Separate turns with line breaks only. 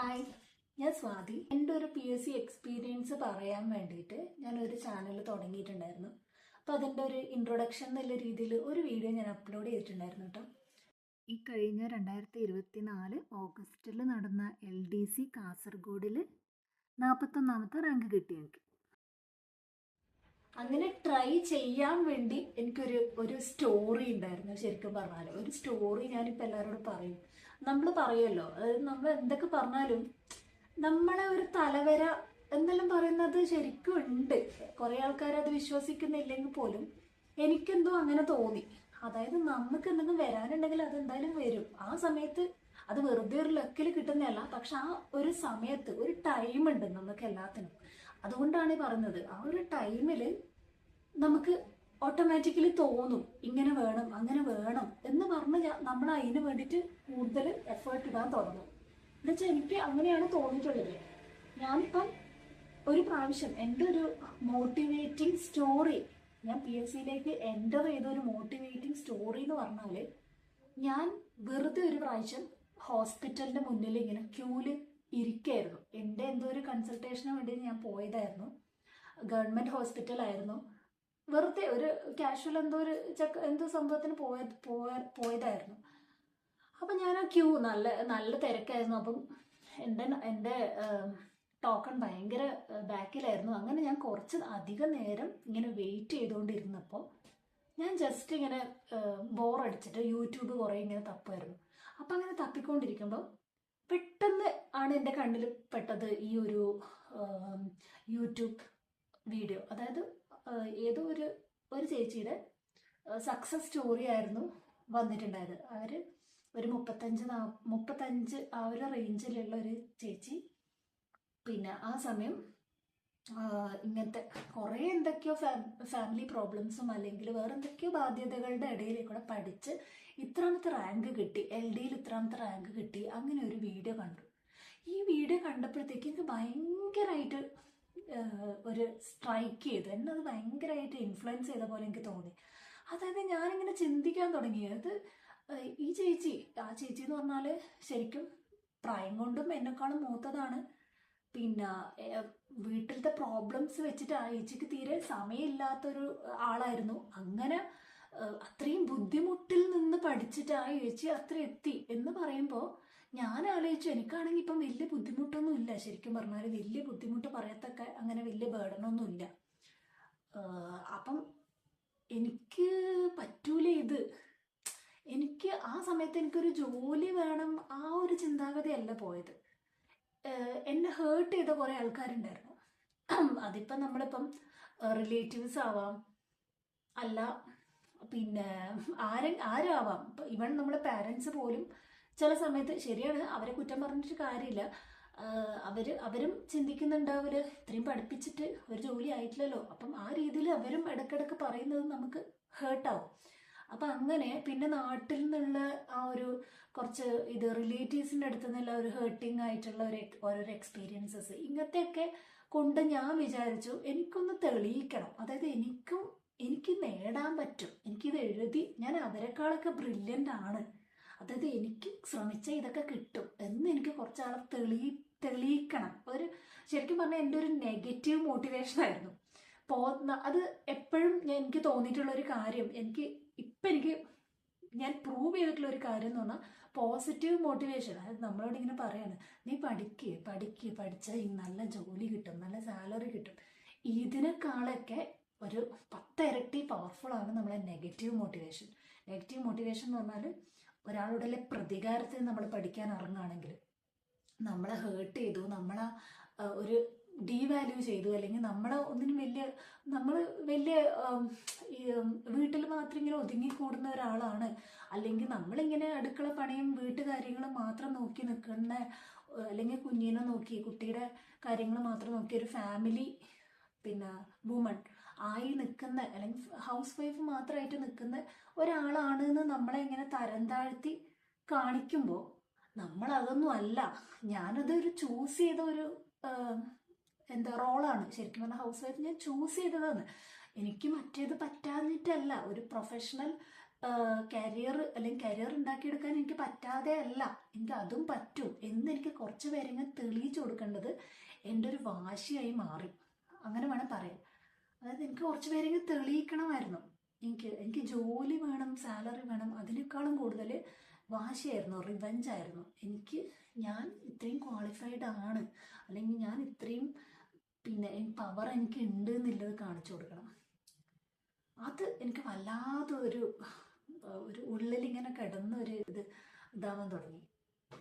Hi, ഞാൻ സ്വാതി. എൻ്റെ ഒരു PSC എക്സ്പീരിയൻസ് പറയാൻ വേണ്ടിയിട്ട് ഞാനൊരു ചാനൽ തുടങ്ങിയിട്ടുണ്ടായിരുന്നു. അപ്പോൾ അതിൻ്റെ ഒരു ഇൻട്രൊഡക്ഷൻ എന്നുള്ള രീതിയിൽ ഒരു വീഡിയോ ഞാൻ അപ്ലോഡ് ചെയ്തിട്ടുണ്ടായിരുന്നു കേട്ടോ. ഈ കഴിഞ്ഞ 2024 ഓഗസ്റ്റിൽ നടന്ന LDC കാസർഗോഡിൽ 41ാമത്തെ റാങ്ക് കിട്ടി എനിക്ക്. അങ്ങനെ ട്രൈ ചെയ്യാൻ വേണ്ടി എനിക്കൊരു സ്റ്റോറി ഉണ്ടായിരുന്നു. ശരിക്കും പറഞ്ഞാൽ ഒരു സ്റ്റോറി ഞാനിപ്പോൾ എല്ലാവരോടും പറയും. നമ്മൾ പറയുമല്ലോ, അതായത് നമ്മൾ എന്തൊക്കെ പറഞ്ഞാലും നമ്മളെ ഒരു തലവര എന്നെല്ലാം പറയുന്നത് ശരിക്കും ഉണ്ട്. കുറേ ആൾക്കാർ അത് വിശ്വസിക്കുന്നില്ലെങ്കിൽ പോലും എനിക്കെന്തോ അങ്ങനെ തോന്നി. അതായത് നമുക്ക് എന്തെങ്കിലും വരാനുണ്ടെങ്കിൽ അതെന്തായാലും വരും. ആ സമയത്ത് അത് വെറുതെ ഒരു ലക്കിൽ കിട്ടുന്നതല്ല, പക്ഷെ ആ ഒരു സമയത്ത് ഒരു ടൈം ഉണ്ട് നമുക്ക് എല്ലാത്തിനും. അതുകൊണ്ടാണ് പറഞ്ഞത്, ആ ഒരു ടൈമിൽ നമുക്ക് ഓട്ടോമാറ്റിക്കലി തോന്നും ഇങ്ങനെ വേണം അങ്ങനെ വേണം എന്ന് പറഞ്ഞ് നമ്മൾ അതിന് വേണ്ടിയിട്ട് കൂടുതൽ എഫേർട്ട് ഇടാൻ തുടങ്ങും. എന്നുവെച്ചാൽ എനിക്ക് അങ്ങനെയാണ് തോന്നിയിട്ടുള്ളത്. ഞാനിപ്പം ഒരു പ്രാവശ്യം എൻ്റെ ഒരു മോട്ടിവേറ്റിംഗ് സ്റ്റോറി, ഞാൻ PSCയിലേക്ക് എൻ്റർ ചെയ്ത ഒരു മോട്ടിവേറ്റിംഗ് സ്റ്റോറി എന്ന് പറഞ്ഞാൽ, ഞാൻ വെറുതെ ഒരു പ്രാവശ്യം ഹോസ്പിറ്റലിൻ്റെ മുന്നിൽ ഇങ്ങനെ ക്യൂല് ഇരിക്കായിരുന്നു. എൻ്റെ എന്തോ ഒരു കൺസൾട്ടേഷന് വേണ്ടി ഞാൻ പോയതായിരുന്നു. ഗവൺമെൻറ് ഹോസ്പിറ്റലായിരുന്നു. വെറുതെ ഒരു കാഷ്വൽ എന്തോ സംഭവത്തിന് പോയതായിരുന്നു. അപ്പം ഞാൻ ആ ക്യൂ നല്ല തിരക്കായിരുന്നു. അപ്പം എൻ്റെ ടോക്കൺ ഭയങ്കര ബാക്കിലായിരുന്നു. അങ്ങനെ ഞാൻ കുറച്ച് അധികം നേരം ഇങ്ങനെ വെയിറ്റ് ചെയ്തുകൊണ്ടിരുന്നപ്പോൾ ഞാൻ ജസ്റ്റ് ഇങ്ങനെ ബോറടിച്ചിട്ട് യൂട്യൂബ് കുറേ ഇങ്ങനെ തപ്പുമായിരുന്നു. അപ്പം അങ്ങനെ തപ്പിക്കൊണ്ടിരിക്കുമ്പോൾ പെട്ടെന്ന് ആണ് എൻ്റെ കണ്ണിൽ പെട്ടത് ഈ ഒരു യൂട്യൂബ് വീഡിയോ. അതായത് ഏതോ ഒരു ചേച്ചിയുടെ സക്സസ് സ്റ്റോറി ആയിരുന്നു വന്നിട്ടുണ്ടായത്. അവർ ഒരു 35 ആ ഒരു റേഞ്ചിലുള്ള ഒരു ചേച്ചി. പിന്നെ ആ സമയം ഇങ്ങനത്തെ കുറേ എന്തൊക്കെയോ ഫാമിലി പ്രോബ്ലംസും അല്ലെങ്കിൽ വേറെ എന്തൊക്കെയോ ബാധ്യതകളുടെ ഇടയിലേക്കൂടെ പഠിച്ച് ഇത്രാമത്തെ റാങ്ക് കിട്ടി, LDയിൽ ഇത്രാമത്തെ റാങ്ക് കിട്ടി. അങ്ങനെ ഒരു വീഡിയോ കണ്ടു. ഈ വീഡിയോ കണ്ടപ്പോഴത്തേക്ക് എനിക്ക് ഭയങ്കരമായിട്ട് ഒരു സ്ട്രൈക്ക് ചെയ്തു. എന്നെ അത് ഭയങ്കരമായിട്ട് ഇൻഫ്ലുവൻസ് ചെയ്ത പോലെ എനിക്ക് തോന്നി. അതായത് ഞാനിങ്ങനെ ചിന്തിക്കാൻ തുടങ്ങിയത്, ആ ചേച്ചി എന്ന് പറഞ്ഞാൽ ശരിക്കും പ്രായം കൊണ്ടും എന്നെക്കാളും മൂത്തതാണ്. പിന്നെ വീട്ടിലത്തെ പ്രോബ്ലംസ് വെച്ചിട്ട് ആ ചേച്ചിക്ക് തീരെ സമയമില്ലാത്തൊരു ആളായിരുന്നു. അങ്ങനെ അത്രയും ബുദ്ധിമുട്ടിൽ നിന്ന് പഠിച്ചിട്ട് ആ ചേച്ചി അത്ര എത്തി എന്ന് പറയുമ്പോൾ ഞാൻ ആലോചിച്ചു, എനിക്കാണെങ്കിൽ ഇപ്പം വലിയ ബുദ്ധിമുട്ടൊന്നും ഇല്ല. ശരിക്കും പറഞ്ഞാൽ വലിയ ബുദ്ധിമുട്ട് പറയത്തൊക്കെ അങ്ങനെ വലിയ ബേർഡനൊന്നും ഇല്ല. അപ്പം എനിക്ക് പറ്റൂല ഇത്. എനിക്ക് ആ സമയത്ത് എനിക്കൊരു ജോലി വേണം, ആ ഒരു ചിന്താഗതിയല്ല പോയത്. എന്നെ ഹേർട്ട് ചെയ്ത കുറേ ആൾക്കാരുണ്ടായിരുന്നു. അതിപ്പം നമ്മളിപ്പം റിലേറ്റീവ്സ് ആവാം, അല്ല പിന്നെ ആരാവാം. ഇവൺ നമ്മളെ പാരൻസ് പോലും ചില സമയത്ത്, ശരിയാണ്, അവരെ കുറ്റം പറഞ്ഞിട്ട് കാര്യമില്ല. അവരും ചിന്തിക്കുന്നുണ്ടാവില്ല, ഇത്രയും പഠിപ്പിച്ചിട്ട് ഒരു ജോലി ആയിട്ടില്ലല്ലോ. അപ്പം ആ രീതിയിൽ അവരും ഇടയ്ക്കിടയ്ക്ക് പറയുന്നത് നമുക്ക് ഹേർട്ടാവും. അപ്പം അങ്ങനെ പിന്നെ നാട്ടിൽ നിന്നുള്ള ആ ഒരു കുറച്ച് റിലേറ്റീവ്സിൻ്റെ അടുത്ത് നിന്നുള്ള ഒരു ഹേർട്ടിങ് ആയിട്ടുള്ള ഓരോരോ എക്സ്പീരിയൻസസ് ഇങ്ങനത്തെയൊക്കെ കൊണ്ട് ഞാൻ വിചാരിച്ചു എനിക്കൊന്ന് തെളിയിക്കണം. അതായത് എനിക്ക് നേടാൻ പറ്റും, എനിക്കിത് എഴുതി ഞാൻ അവരെക്കാളൊക്കെ ബ്രില്യൻ്റ് ആണ്, അതായത് എനിക്ക് ശ്രമിച്ച ഇതൊക്കെ കിട്ടും എന്ന് എനിക്ക് കുറച്ചാളെ തെളിയിക്കണം. ശരിക്കും പറഞ്ഞാൽ എൻ്റെ ഒരു നെഗറ്റീവ് മോട്ടിവേഷനായിരുന്നു. അത് എപ്പോഴും എനിക്ക് തോന്നിയിട്ടുള്ള ഒരു കാര്യം, ഞാൻ പ്രൂവ് ചെയ്തിട്ടുള്ള ഒരു കാര്യം എന്ന് പറഞ്ഞാൽ പോസിറ്റീവ് മോട്ടിവേഷൻ. അതായത് നമ്മളോട് ഇങ്ങനെ പറയാണ്, നീ പഠിച്ചാൽ നല്ല ജോലി കിട്ടും, നല്ല സാലറി കിട്ടും. ഇതിനേക്കാളൊക്കെ ഒരു 10 ഇരട്ടി പവർഫുള്ളാണ് നമ്മളെ നെഗറ്റീവ് മോട്ടിവേഷൻ. നെഗറ്റീവ് മോട്ടിവേഷൻ എന്ന് പറഞ്ഞാൽ ഒരാളുടെ പ്രതികാരത്തിന് നമ്മൾ പഠിക്കാൻ ഇറങ്ങുകയാണെങ്കിൽ, നമ്മളെ ഹേർട്ട് ചെയ്തു, നമ്മളെ ഒരു ഡീവാല്യൂ ചെയ്തു, അല്ലെങ്കിൽ നമ്മളെ നമ്മൾ വലിയ വീട്ടിൽ മാത്രം ഇങ്ങനെ ഒതുങ്ങിക്കൂടുന്ന ഒരാളാണ്, അല്ലെങ്കിൽ നമ്മളിങ്ങനെ അടുക്കള പണിയും വീട്ടുകാര്യങ്ങളും മാത്രം നോക്കി നിൽക്കുന്ന, അല്ലെങ്കിൽ കുഞ്ഞിനെ നോക്കി കുട്ടിയുടെ കാര്യങ്ങൾ മാത്രം നോക്കി ഒരു ഫാമിലി വുമൺ ആയി നിൽക്കുന്ന, അല്ലെങ്കിൽ ഹൗസ് വൈഫ് മാത്രമായിട്ട് നിൽക്കുന്ന ഒരാളാണ് എന്ന് നമ്മളെ ഇങ്ങനെ തരം താഴ്ത്തി കാണിക്കുമ്പോൾ നമ്മളതൊന്നും അല്ല. ഞാനതൊരു ചൂസ് ചെയ്ത ഒരു റോളാണ്. ശരിക്കും പറഞ്ഞാൽ ഹൗസ് വൈഫ് ഞാൻ ചൂസ് ചെയ്തതാണ്. എനിക്ക് മറ്റേത് പറ്റാഞ്ഞിട്ടല്ല. ഒരു പ്രൊഫഷണൽ കരിയർ ഉണ്ടാക്കിയെടുക്കാൻ എനിക്ക് പറ്റാതെ അല്ല, എനിക്ക് അതും പറ്റും എന്ന് എനിക്ക് കുറച്ച് പേരെങ്ങനെ തെളിയിച്ചു കൊടുക്കേണ്ടത് എൻ്റെ ഒരു വാശിയായി മാറി, അങ്ങനെ വേണം പറയാൻ. അതായത് എനിക്ക് കുറച്ച് പേരെങ്കിലും തെളിയിക്കണമായിരുന്നു. എനിക്ക് ജോലി വേണം, സാലറി വേണം, അതിനേക്കാളും കൂടുതൽ വാശിയായിരുന്നു, റിവെഞ്ച് ആയിരുന്നു. ഞാൻ ഇത്രയും ക്വാളിഫൈഡ് ആണ്, അല്ലെങ്കിൽ ഞാൻ ഇത്രയും പിന്നെ പവർ എനിക്ക് ഉണ്ട് എന്നുള്ളത് കാണിച്ചു കൊടുക്കണം. അത് എനിക്ക് വല്ലാതെ ഒരു ഉള്ളിലിങ്ങനെ കിടന്നൊരു ഇതാവാൻ തുടങ്ങി.